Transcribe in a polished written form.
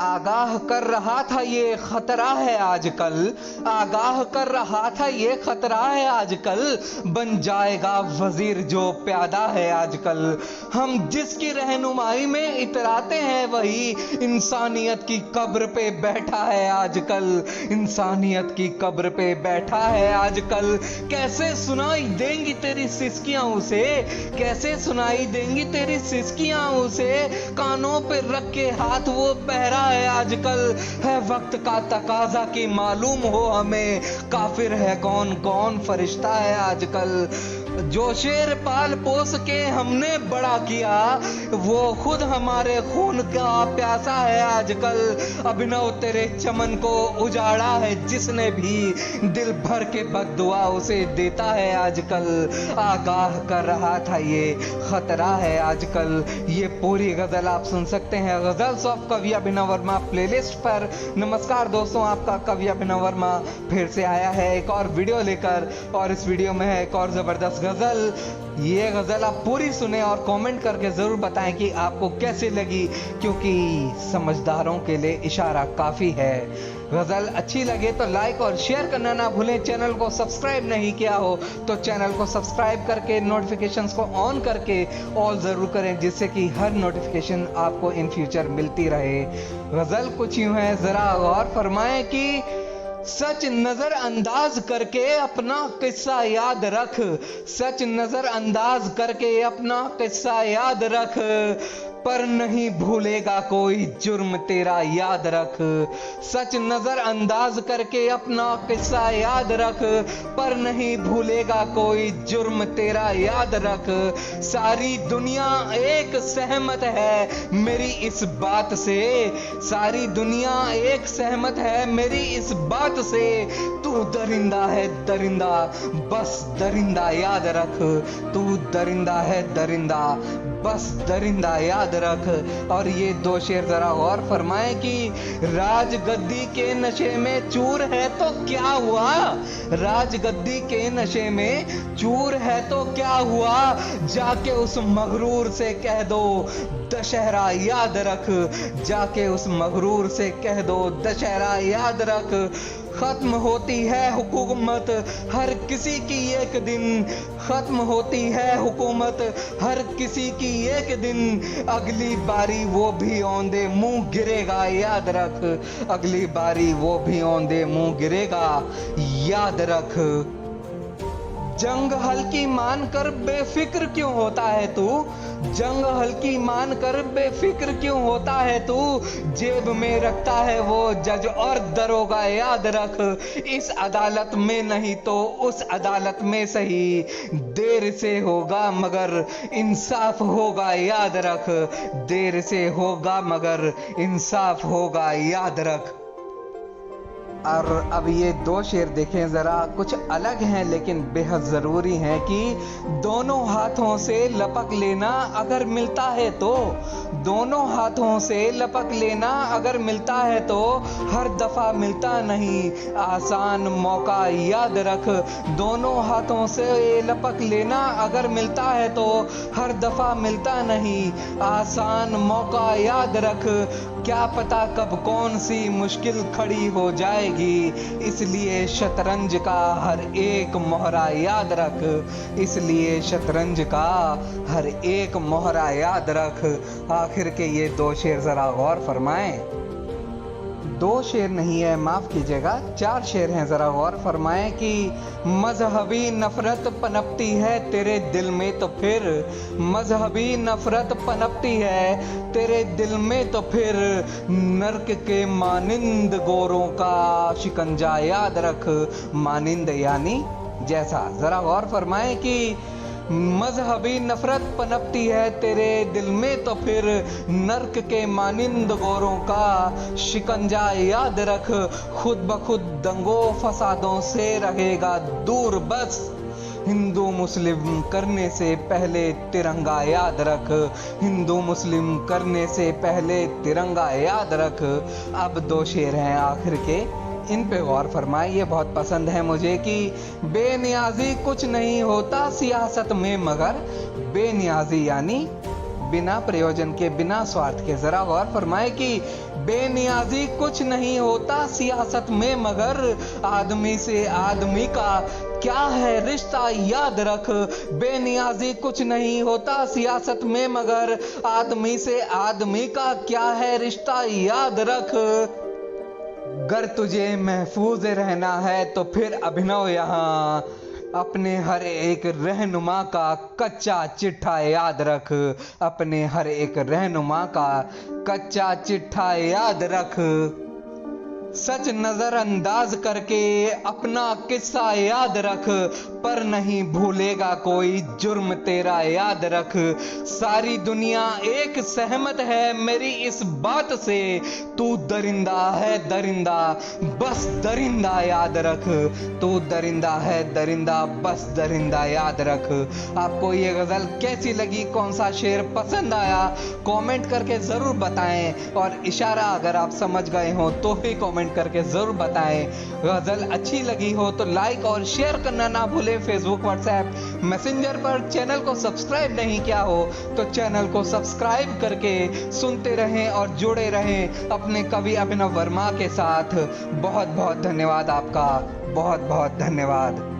आगाह कर रहा था ये खतरा है आजकल, आगाह कर रहा था ये खतरा है आजकल, बन जाएगा वजीर जो प्यादा है आजकल। हम जिसकी रहनुमाई में इतराते हैं वही इंसानियत की कब्र पे बैठा है आजकल, इंसानियत की कब्र पे बैठा है आजकल। कैसे सुनाई देंगी तेरी सिसकियां उसे, कैसे सुनाई देंगी तेरी सिसकियां उसे, कानों पे रख के हाथ वो पहरा है आजकल। है वक्त का तकाजा कि मालूम हो हमें, काफिर है कौन कौन फरिश्ता है आजकल। जो शेर पाल पोस के हमने बड़ा किया वो खुद हमारे खून का प्यासा है आजकल। अभिनव तेरे चमन को उजाड़ा है जिसने भी, दिल भर के बद्दुआ उसे देता है आजकल। आगाह कर रहा था ये खतरा है आजकल। ये पूरी गजल आप सुन सकते हैं गजल्स ऑफ कवि अभिनव वर्मा प्लेलिस्ट पर। नमस्कार दोस्तों, आपका कवि अभिनव वर्मा फिर से आया है एक और वीडियो लेकर, और इस वीडियो में है एक और जबरदस्त गजल। ये गजल आप पूरी सुने और कमेंट करके जरूर बताएं कि आपको कैसी लगी, क्योंकि समझदारों के लिए इशारा काफी है। गजल अच्छी लगे तो लाइक और शेयर करना ना भूलें। चैनल को सब्सक्राइब नहीं किया हो तो चैनल को सब्सक्राइब करके नोटिफिकेशंस को ऑन करके ऑल जरूर करें, जिससे कि हर नोटिफिकेशन आपको इन फ्यूचर मिलती रहे। गजल कुछ यूं है, जरा गौर फरमाएं कि सच नजर अंदाज करके अपना किस्सा याद रख, सच नजर अंदाज करके अपना किस्सा याद रख, पर नहीं भूलेगा कोई जुर्म तेरा याद रख। सच नजर अंदाज करके अपना किस्सा याद रख, पर नहीं भूलेगा कोई जुर्म तेरा याद रख। सारी दुनिया एक सहमत है मेरी इस बात से, सारी दुनिया एक सहमत है मेरी इस बात से, तू दरिंदा है दरिंदा बस दरिंदा याद रख, तू दरिंदा है दरिंदा बस दरिंदा याद रख। और ये दो शेर जरा गौर फरमाएं कि राजगद्दी के नशे में चूर है तो क्या हुआ, राजगद्दी के नशे में चूर है तो क्या हुआ, जाके उस मगरूर से कह दो दशहरा याद रख, जाके उस मगरूर से कह दो दशहरा याद रख। खत्म होती है हुकूमत हर किसी की एक दिन, खत्म होती है हुकूमत हर किसी की एक दिन, अगली बारी वो भी औंधे मुंह गिरेगा याद रख, अगली बारी वो भी औंधे मुंह गिरेगा याद रख। जंग हल्की मानकर बेफिक्र क्यों होता है तू, जंग हल्की मानकर बेफिक्र क्यों होता है तू, जेब में रखता है वो जज और दरोगा याद रख। इस अदालत में नहीं तो उस अदालत में सही, देर से होगा मगर इंसाफ होगा याद रख, देर से होगा मगर इंसाफ होगा याद रख। और अब ये दो शेर देखें जरा, कुछ अलग हैं लेकिन बेहद जरूरी हैं कि दोनों हाथों से लपक लेना अगर मिलता है तो, दोनों हाथों से लपक लेना अगर मिलता है तो, हर दफा मिलता नहीं आसान मौका याद रख, दोनों हाथों से लपक लेना अगर मिलता है तो, हर दफा मिलता नहीं आसान मौका याद रख। क्या पता कब कौन सी मुश्किल खड़ी हो जाएगी, इसलिए शतरंज का हर एक मोहरा याद रख, इसलिए शतरंज का हर एक मोहरा याद रख। आखिर के ये दो शेर जरा गौर फरमाएं, दो शेर नहीं है माफ कीजिएगा 4 शेर हैं, जरा गौर फरमाएं कि मजहबी नफरत पनपती है तेरे दिल में तो फिर, मजहबी नफरत पनपती है तेरे दिल में तो फिर, नर्क के मानिंद गोरों का शिकंजा याद रख, मानिंद यानी जैसा। जरा गौर फरमाएं कि मजहबी नफरत पनपती है तेरे दिल में तो फिर, नर्क के मानिंद गोरों का शिकंजा याद रख, खुद ब खुद दंगों फसादों से रहेगा दूर बस, हिंदू मुस्लिम करने से पहले तिरंगा याद रख, हिंदू मुस्लिम करने से पहले तिरंगा याद रख। अब 2 शेर हैं आखिर के, इन पे गौर फरमाए, ये बहुत पसंद है मुझे कि बेनियाजी कुछ नहीं होता सियासत में मगर, बेनियाजी यानी बिना प्रयोजन के, बिना स्वार्थ के। जरा गौर फरमाए कि बेनियाजी कुछ नहीं होता सियासत में, मगर आदमी से आदमी का क्या है रिश्ता याद रख। बेनियाजी कुछ नहीं होता सियासत में, मगर आदमी से आदमी का क्या है रिश्ता याद रख। गर तुझे महफूज रहना है तो फिर अभिनव यहाँ, अपने हर एक रहनुमा का कच्चा चिट्ठा याद रख। अपने हर एक रहनुमा का कच्चा चिट्ठा याद रख। सच नजरअंदाज करके अपना किस्सा याद रख, पर नहीं भूलेगा कोई जुर्म तेरा याद रख। सारी दुनिया एक सहमत है मेरी इस बात से, तू दरिंदा है दरिंदा, बस दरिंदा याद रख। तू दरिंदा है दरिंदा, बस दरिंदा याद रख। आपको ये गजल कैसी लगी, कौन सा शेर पसंद आया, कमेंट करके जरूर बताएं। और इशारा अगर आप समझ गए हो तो भी कमेंट करके जरूर बताएं। गजल अच्छी लगी हो तो लाइक और शेयर करना ना भूलें। फेसबुक, व्हाट्सएप, मैसेंजर पर चैनल को सब्सक्राइब नहीं किया हो तो चैनल को सब्सक्राइब करके सुनते रहें और जुड़े रहें अपने कवि अभिनव वर्मा के साथ। बहुत बहुत धन्यवाद आपका, बहुत बहुत धन्यवाद।